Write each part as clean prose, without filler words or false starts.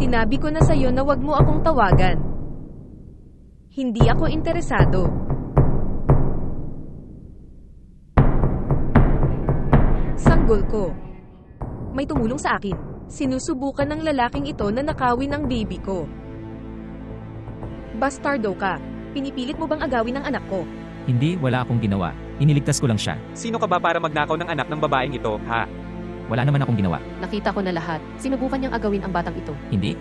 Sinabi ko na sa'yo na wag mo akong tawagan. Hindi ako interesado. Sanggol ko. May tumulong sa akin. Sinusubukan ng lalaking ito na nakawin ang baby ko. Bastardo ka. Pinipilit mo bang agawin ang anak ko? Hindi, wala akong ginawa. Iniligtas ko lang siya. Sino ka ba para magnakaw ng anak ng babaeng ito, ha? Wala naman akong ginawa. Nakita ko na lahat. Sinubukan niyang agawin ang batang ito. Hindi.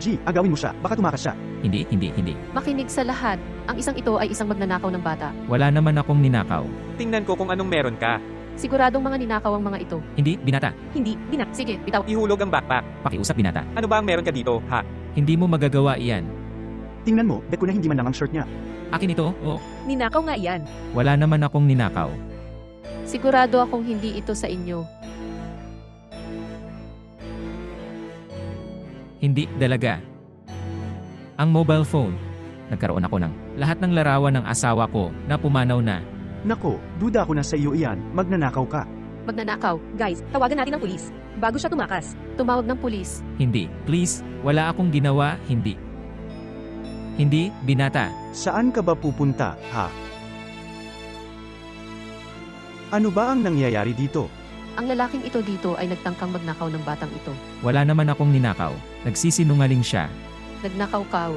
G, agawin mo siya. Baka tumakas siya. Hindi. Makinig sa lahat. Ang isang ito ay isang magnanakaw ng bata. Wala naman akong ninakaw. Tingnan ko kung anong meron ka. Siguradong mga ninakaw ang mga ito. Hindi, binata. Hindi, binak. Sige, bitaw. Ihulog ang backpack. Pakiusap, binata. Ano ba ang meron ka dito, ha? Hindi mo magagawa iyan. Tingnan mo, bet ko na hindi man lang ang shirt niya. Akin ito, oh. Ninakaw nga iyan. Wala naman akong ninakaw. Sigurado akong hindi ito sa inyo. Hindi talaga. Ang mobile phone. Nagkaroon ako ng lahat ng larawan ng asawa ko na pumanaw na. Nako, duda ako na sa iyo iyan. Magnanakaw ka. Magnanakaw. Guys, tawagan natin ang pulis. Bago siya tumakas. Tumawag ng pulis. Hindi, please, wala akong ginawa, hindi. Hindi, binata. Saan ka ba pupunta, ha? Ano ba ang nangyayari dito? Ang lalaking ito dito ay nagtangkang magnakaw ng batang ito. Wala naman akong ninakaw. Nagsisinungaling siya. Nagnakaw-kaw.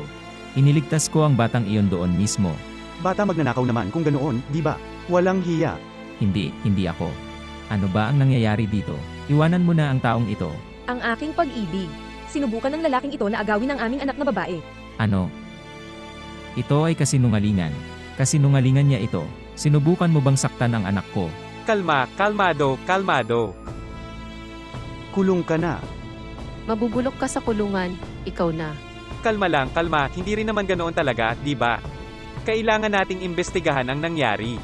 Iniligtas ko ang batang iyon doon mismo. Bata magnanakaw naman kung ganoon, di ba? Walang hiya. Hindi ako. Ano ba ang nangyayari dito? Iwanan mo na ang taong ito. Ang aking pag-ibig. Sinubukan ng lalaking ito na agawin ang aming anak na babae. Ano? Ito ay kasinungalingan. Kasinungalingan niya ito. Sinubukan mo bang saktan ang anak ko? Kalma, kalmado. Kulong ka na. Mabubulok ka sa kulungan, ikaw na. Kalma lang, kalma. Hindi rin naman ganoon talaga, di ba? Kailangan nating imbestigahan ang nangyari.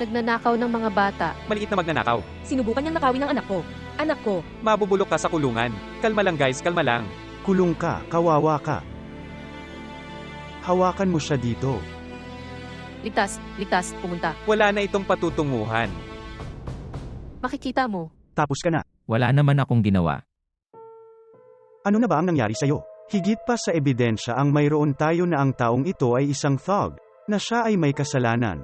Nagnanakaw ng mga bata. Maliit na magnanakaw. Sinubukan niyang nakawin ang anak ko. Anak ko. Mabubulok ka sa kulungan. Kalma lang guys, kalma lang. Kulong ka, kawawa ka. Hawakan mo siya dito. Ligtas, pumunta. Wala na itong patutunguhan. Makikita mo. Tapos ka na. Wala naman akong ginawa. Ano na ba ang nangyari sa'yo? Higit pa sa ebidensya ang mayroon tayo na ang taong ito ay isang thug, na siya ay may kasalanan.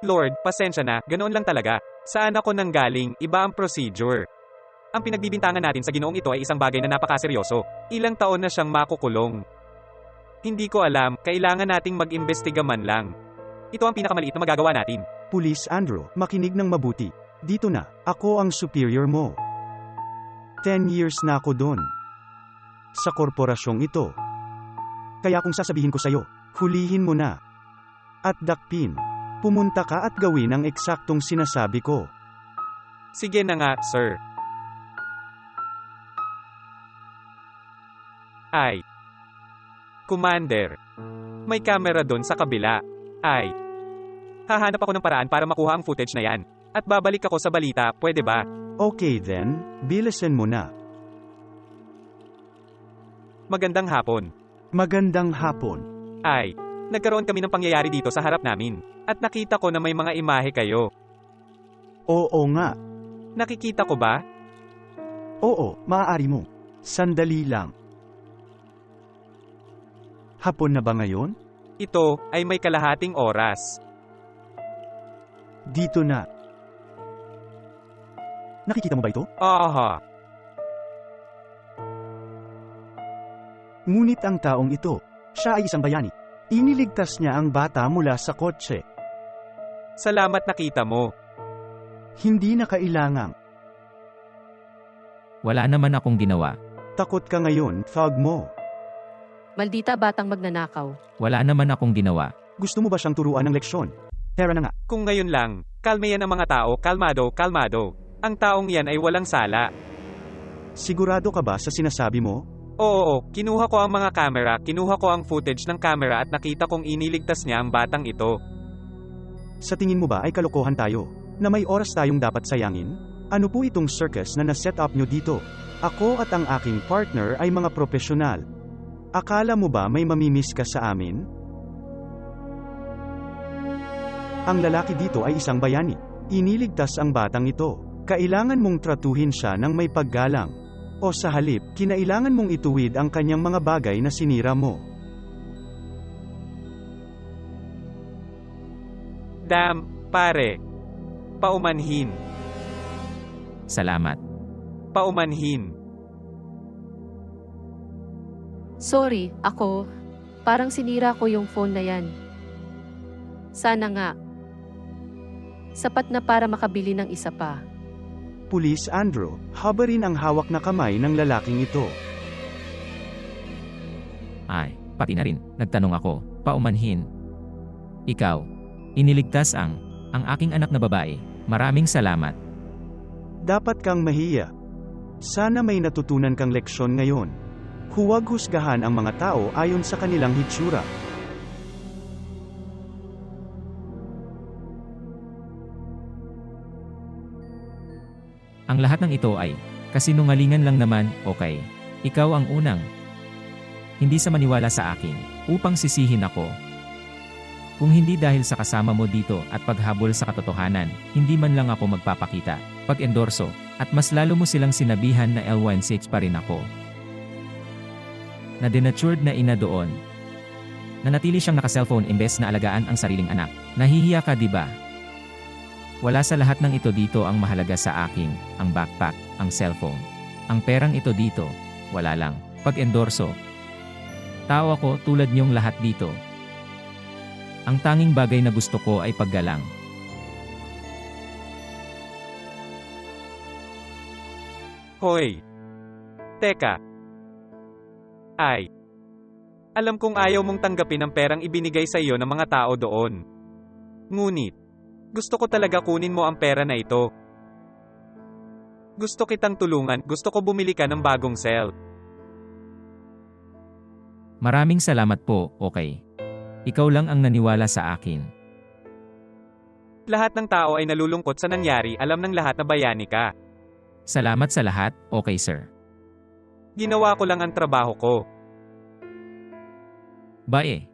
Lord, pasensya na, ganoon lang talaga. Saan ako nanggaling, iba ang procedure. Ang pinagbibintangan natin sa Ginoong ito ay isang bagay na napakaseryoso. Ilang taon na siyang makukulong. Hindi ko alam, kailangan nating mag-imbestiga man lang. Ito ang pinakamaliit na magagawa natin. Pulis Andrew, makinig ng mabuti. Dito na, ako ang superior mo. 10 years na ako doon. Sa korporasyong ito. Kaya kung sasabihin ko sa'yo, hulihin mo na. At dakpin. Pumunta ka at gawin ang eksaktong sinasabi ko. Sige na nga, sir. Ay. Commander. May camera doon sa kabila. Ay. Hahanap ako ng paraan para makuha ang footage na yan. At babalik ako sa balita, pwede ba? Okay then, bilisan mo na. Magandang hapon. Magandang hapon. Ay. Nagkaroon kami ng pangyayari dito sa harap namin. At nakita ko na may mga imahe kayo. Oo nga. Nakikita ko ba? Oo, maaari mo. Sandali lang. Hapon na ba ngayon? Ito ay may kalahating oras. Dito na. Nakikita mo ba ito? Aha. Ngunit ang taong ito, siya ay isang bayani. Iniligtas niya ang bata mula sa kotse. Salamat nakita mo. Hindi na kailangang. Wala naman akong ginawa. Takot ka ngayon, thug mo. Maldita batang magnanakaw. Wala naman akong ginawa. Gusto mo ba siyang turuan ng leksyon? Tara na nga. Kung ngayon lang, kalma yan ang mga tao, kalmado. Ang taong yan ay walang sala. Sigurado ka ba sa sinasabi mo? Oo, kinuha ko ang mga camera, kinuha ko ang footage ng camera at nakita kong iniligtas niya ang batang ito. Sa tingin mo ba ay kalokohan tayo? Na may oras tayong dapat sayangin? Ano po itong circus na na-set up nyo dito? Ako at ang aking partner ay mga profesional. Akala mo ba may mamimiss ka sa amin? Ang lalaki dito ay isang bayani. Iniligtas ang batang ito. Kailangan mong tratuhin siya ng may paggalang. O sa halip, kinailangan mong ituwid ang kanyang mga bagay na sinira mo. Damn, pare. Paumanhin. Salamat. Paumanhin. Sorry, parang sinira ko yung phone na yan. Sana nga. Sapat na para makabili ng isa pa. Pulis Andrew, habarin ang hawak na kamay ng lalaking ito. Ay, pati na rin. Nagtanong ako, paumanhin. Ikaw, iniligtas ang aking anak na babae. Maraming salamat. Dapat kang mahiya. Sana may natutunan kang leksyon ngayon. Huwag husgahan ang mga tao ayon sa kanilang hitsura. Ang lahat ng ito ay kasinungalingan lang naman, okay. Ikaw ang unang hindi sa maniwala sa akin upang sisihin ako. Kung hindi dahil sa kasama mo dito at paghabol sa katotohanan, hindi man lang ako magpapakita, pag-endorso, at mas lalo mo silang sinabihan na L16 pa rin ako. Na denatured na ina doon. Nanatili siyang naka-cellphone imbes na alagaan ang sariling anak. Nahihiya ka, di ba? Wala sa lahat ng ito dito ang mahalaga sa akin, ang backpack, ang cellphone. Ang perang ito dito, wala lang. Pag-endorso. Tao ako tulad niyong lahat dito. Ang tanging bagay na gusto ko ay paggalang. Hoy. Teka. Ay. Alam kong ayaw mong tanggapin ang perang ibinigay sa iyo ng mga tao doon. Ngunit, gusto ko talaga kunin mo ang pera na ito. Gusto kitang tulungan, gusto ko bumili ka ng bagong cell. Maraming salamat po, okay. Ikaw lang ang naniwala sa akin. Lahat ng tao ay nalulungkot sa nangyari, alam ng lahat na bayani ka. Salamat sa lahat, okay sir. Ginawa ko lang ang trabaho ko. Bye.